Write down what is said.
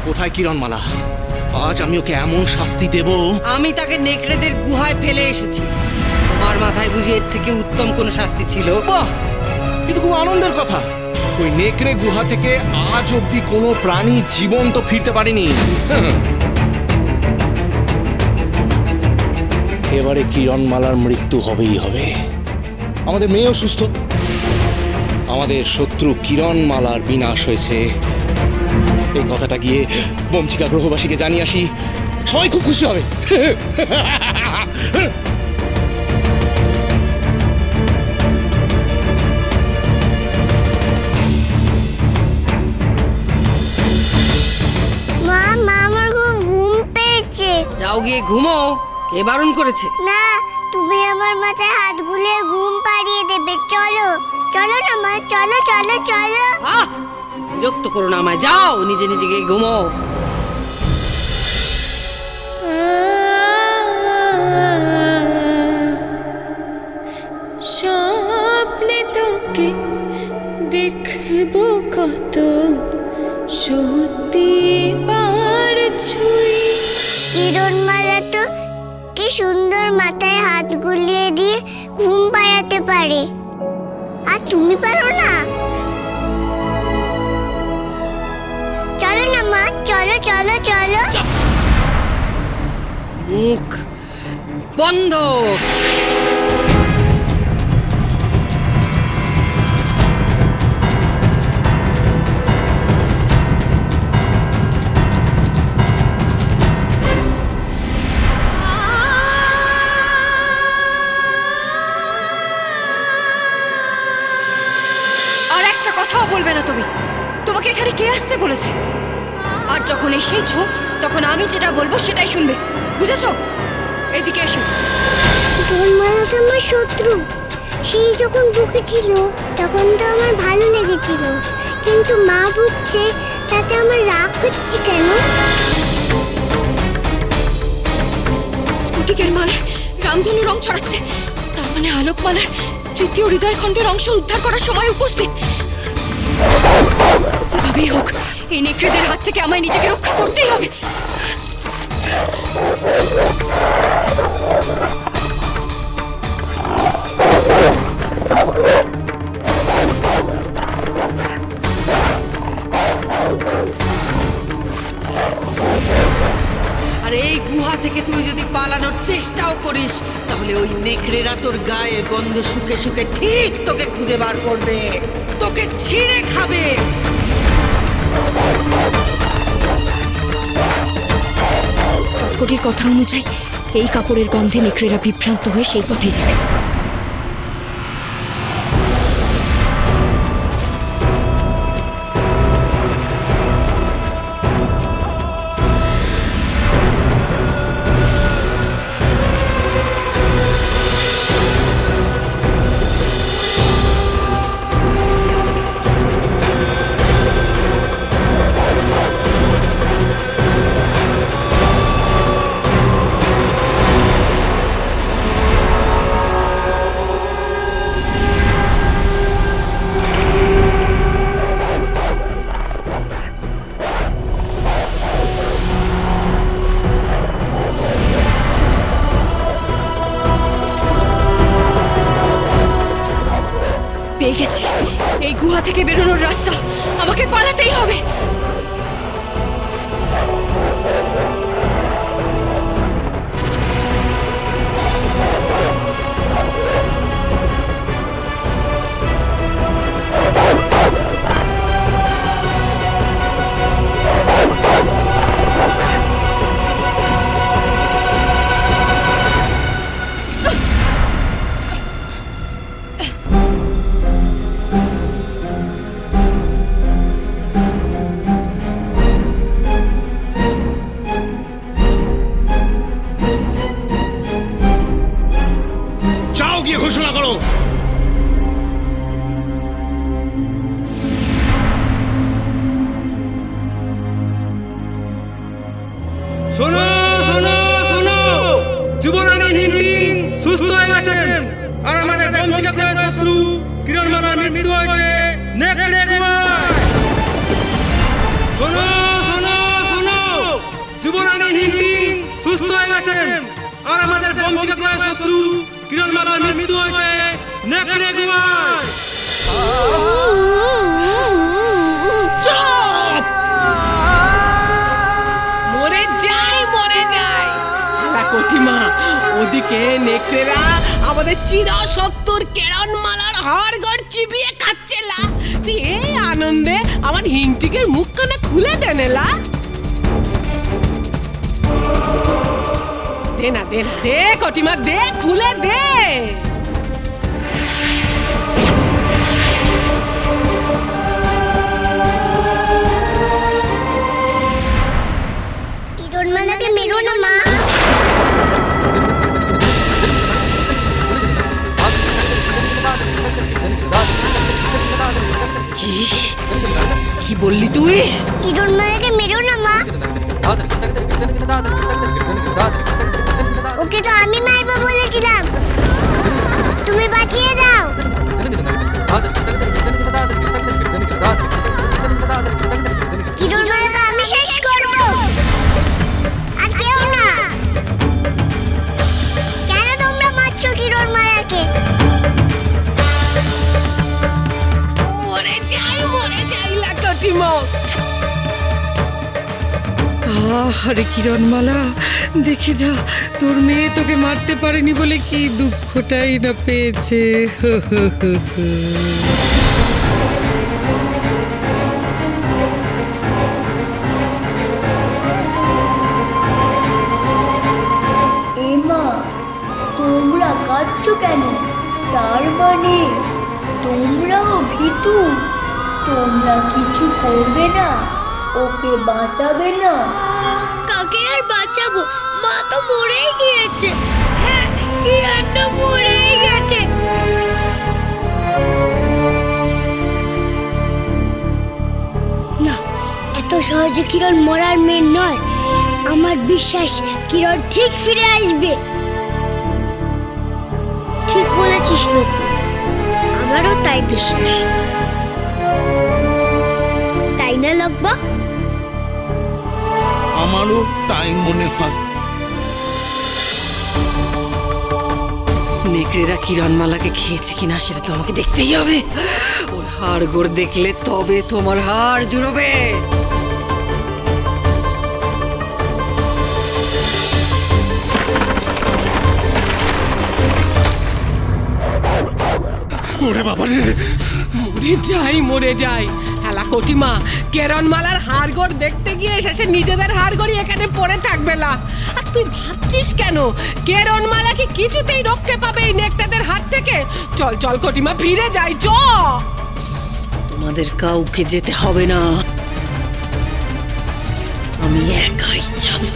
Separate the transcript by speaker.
Speaker 1: কোথায় কিরণমালা? আজ আমি ওকে এমন শাস্তি দেব।
Speaker 2: আমি তাকে নেকড়েদের গুহায় ফেলে এসেছি। তোমার মাথায় বুঝি এর থেকে উত্তম কোনো শাস্তি ছিল?
Speaker 1: বাহ, কিন্তু খুব আনন্দের কথা, ওই নেকড়ে গুহা থেকে আজ অব্দি কোনো প্রাণী জীবন্ত ফিরতে পারেনি। এবারে কিরণমালার মৃত্যু হবেই হবে। আমাদের মেয়েও সুস্থ, আমাদের শত্রু কিরণমালার বিনাশ হয়েছে। এই কথাটা গিয়ে বঞ্চিকা গ্রহবাসীকে জানিয়ে আসি, সবাই খুব খুশি হবে।
Speaker 3: মা মা আমার খুব ঘুম পেয়েছে।
Speaker 2: যাও গিয়ে ঘুমো। কে বারণ করেছে?
Speaker 3: না, তুমি আমার মাথায় হাত বুলিয়ে ঘুম পাড়িয়ে দেবে। চলো চলো না মা, চলো চলো চলো।
Speaker 2: আহ, বিরক্ত করো না আমায়। যাও নিজে নিজে গিয়ে ঘুমো।
Speaker 4: স্বপ্নে তোকে দেখব কত, সত্যি বার ছুঁই।
Speaker 3: কিরণমালা তো কি সুন্দর মাথায় হাত গুলিয়ে দিয়ে ঘুম পাড়াতে পারে, আর তুমি পারো না? চলো না মা, চলো চলো চলো।
Speaker 2: মুখ বন্ধ।
Speaker 4: আর একটা কথাও বলবে না তুমি। তোমাকে এখানে কে আসতে বলেছে? আর যখন এসেছো তখন আমি যেটা বলবো সেটাই শুনবে, বুঝেছো? এদিকে এসো।
Speaker 3: কিরণমালা তো আমার শত্রু। সেই যখন বকেছিল তখন তো আমার ভালো লেগেছিল, কিন্তু মা বকছে তাতে আমার রাগ হচ্ছে কেন?
Speaker 4: স্ফটিকের মালে রামধনু রং ছড়াচ্ছে, তার মানে আলোকমালার তৃতীয় হৃদয়খণ্ডের অংশ উদ্ধার করার সময় উপস্থিত। যেভাবেই হোক এই নেকড়েদের হাত থেকে আমায় নিজেকে রক্ষা করতেই হবে।
Speaker 2: আর এই গুহা থেকে তুই যদি পালানোর চেষ্টাও করিস তাহলে ওই নেকড়েরা তোর গায়ে গন্ধ শুকে শুকে ঠিক তোকে খুঁজে বার করবে, তোকে ছিঁড়ে খাবে।
Speaker 4: কোটির কথা অনুযায়ী এই কাপড়ের গন্ধে নেকড়েরা বিভ্রান্ত হয়ে সেই পথে যাবে। পেয়ে গেছি এই গুহা থেকে বেরোনোর রাস্তা। আমাকে পালাতেই হবে।
Speaker 1: ঘোষণা করো।
Speaker 5: শোনো শোনো শোনো, যুবরানী হিমলিং সুস্থ হয়ে গেছেন, আর আমাদের বঞ্চিকা গ্রহের শত্রু কিরণমালার মৃত্যু হয়েছে নেকড়ে গুহায়। শোনো শোনো শোনো। আর আমাদের বংশীকার শত্রু কিরণমালার মৃত্যু হয়েছে নেকড়ে গুহায়।
Speaker 6: মরে যাই আলা কঠিমা, ওদিকে নেকড়েরা আমাদের চিরশত্রুর কেরণমালার হাড়গড় চিবিয়ে খাচ্ছে লা। তুই এই আনন্দে আমার হিংটিকের মুখখানা খুলে দেনেলা। দে না দে কটিমা, দে খুলে দে।
Speaker 3: কিরণমালাকে মেরো না মা।
Speaker 2: কি বললি তুই?
Speaker 3: কিরণমালাকে মেরো না মা। ওকে তো আমি মারবো বলেছিলাম, তুমি বাঁচিয়ে দাও। কিরণমালাকে আমি শেষ করবো, আর কেউ না। কেন তোমরা মারছো কিরণমালাকে?
Speaker 6: মরে যাই লা কটিমা।
Speaker 2: আরে কিরণমালা, দেখে যা, তোর মেয়ে তোকে মারতে পারেনি বলে কি দুঃখটাই না পেয়েছে।
Speaker 7: এমা, তোমরা কাঁদছো কেন? তার মানে তোমরাও ভীতু? তোমরা কিছু করবে না? ওকে বাঁচাবে না?
Speaker 3: কাকে আর বাঁচাবো, মা তো মরেই গিয়েছে। হ্যাঁ, কিরণ তো মরেই গেছে। না, এত সহজে কিরণ মরার মেয়ে নয়। আমার বিশ্বাস কিরণ ঠিক ফিরে আসবে। ঠিক বলেছিস লোক, আমারও তাই বিশ্বাস। তাই না লব্বা?
Speaker 8: আমারও তাই মনে হয়।
Speaker 2: নেকড়েরা কিরণমালাকে খেয়েছে কিনা সেটা তো আমাকে দেখতেই হবে। ওর হাড় গোড় দেখলে তবে তোমার হাড় জুড়বে।
Speaker 1: ওরে বাবা রে,
Speaker 6: মরে যাই হেলা কটিমা। কেরণমালার হাড়গড় দেখতে গিয়ে শেষে নিজেদের হাড়গড়ই এখানে পড়ে থাকবে না। আর তুই ভাবছিস কেন কেরণমালা কি কিছুতেই রক্ষে পাবে এই নেকড়েদের হাত থেকে? চল চল কটিমা, ফিরে যাই চ।
Speaker 2: তোমাদের কাউকে যেতে হবে না, আমি একাই যাবো।